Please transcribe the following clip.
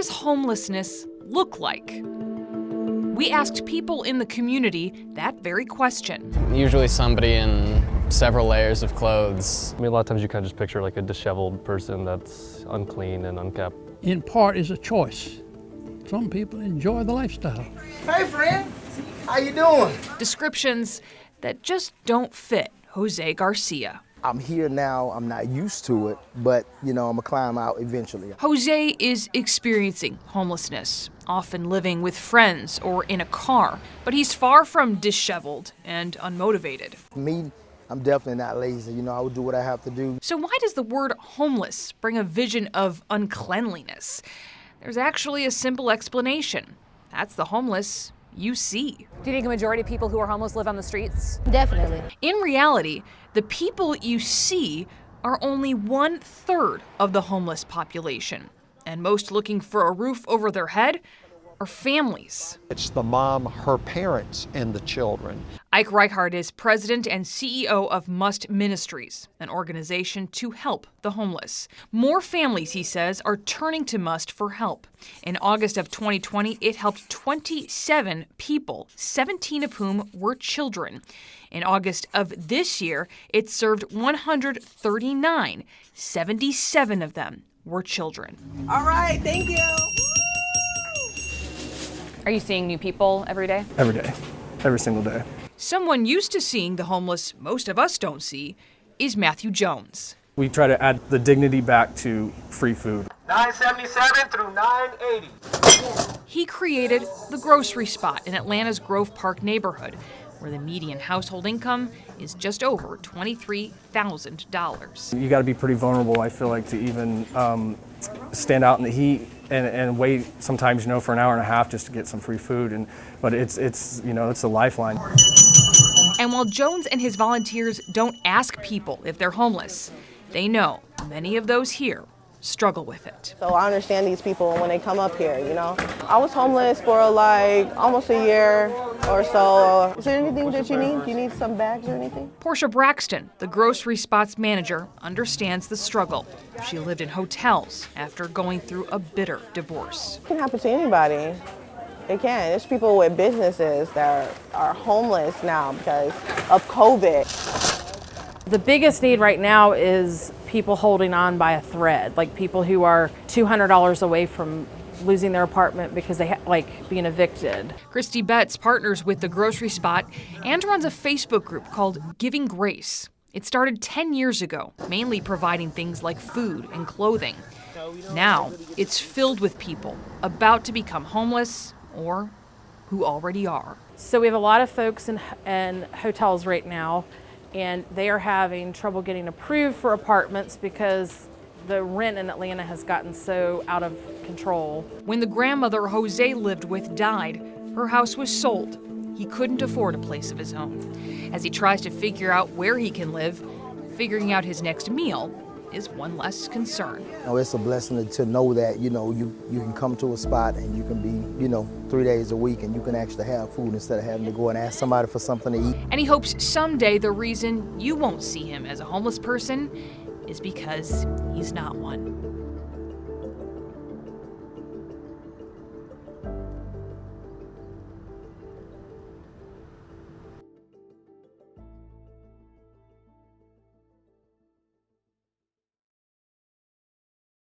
does homelessness look like? We asked people in the community that very question. Usually somebody in several layers of clothes. I mean, a lot of times you kind of just picture like a disheveled person that's unclean and unkempt. In part is a choice. Some people enjoy the lifestyle. Hey friend, how you doing? Descriptions that just don't fit Jose Garcia. I'm here now, I'm not used to it, but I'm gonna climb out eventually. Jose is experiencing homelessness, often living with friends or in a car, but he's far from disheveled and unmotivated. Me, I'm definitely not lazy. I would do what I have to do. So why does the word homeless bring a vision of uncleanliness? There's actually a simple explanation. That's the homeless you see. Do you think a majority of people who are homeless live on the streets? Definitely. In reality, the people you see are only 1/3 of the homeless population, and most looking for a roof over their head are families. It's the mom, her parents, and the children. Ike Reichhardt is president and CEO of Must Ministries, an organization to help the homeless. More families, he says, are turning to Must for help. In August of 2020, it helped 27 people, 17 of whom were children. In August of this year, it served 139. 77 of them were children. All right, thank you. Are you seeing new people every day? Every day, every single day. Someone used to seeing the homeless most of us don't see is Matthew Jones. We try to add the dignity back to free food. 977 through 980. He created the Grocery Spot in Atlanta's Grove Park neighborhood, where the median household income is just over $23,000. You got to be pretty vulnerable, I feel like, to even stand out in the heat and wait sometimes, for an hour and a half just to get some free food. But it's a lifeline. And while Jones and his volunteers don't ask people if they're homeless, they know many of those here struggle with it. So I understand these people when they come up here, I was homeless for almost a year or so. Is there anything that you need? Do you need some bags or anything? Portia Braxton, the Grocery Spot's manager, understands the struggle. She lived in hotels after going through a bitter divorce. It can happen to anybody. It can. There's people with businesses that are homeless now because of COVID. The biggest need right now is people holding on by a thread, like people who are $200 away from losing their apartment because they being evicted. Christy Betts partners with the Grocery Spot and runs a Facebook group called Giving Grace. It started 10 years ago, mainly providing things like food and clothing. Now, it's filled with people about to become homeless or who already are. So we have a lot of folks in hotels right now, and they are having trouble getting approved for apartments because the rent in Atlanta has gotten so out of control. When the grandmother Jose lived with died, her house was sold. He couldn't afford a place of his own. As he tries to figure out where he can live, figuring out his next meal is one less concern. It's a blessing to know that, you can come to a spot and you can be, 3 days a week and you can actually have food instead of having to go and ask somebody for something to eat. And he hopes someday the reason you won't see him as a homeless person is because he's not one.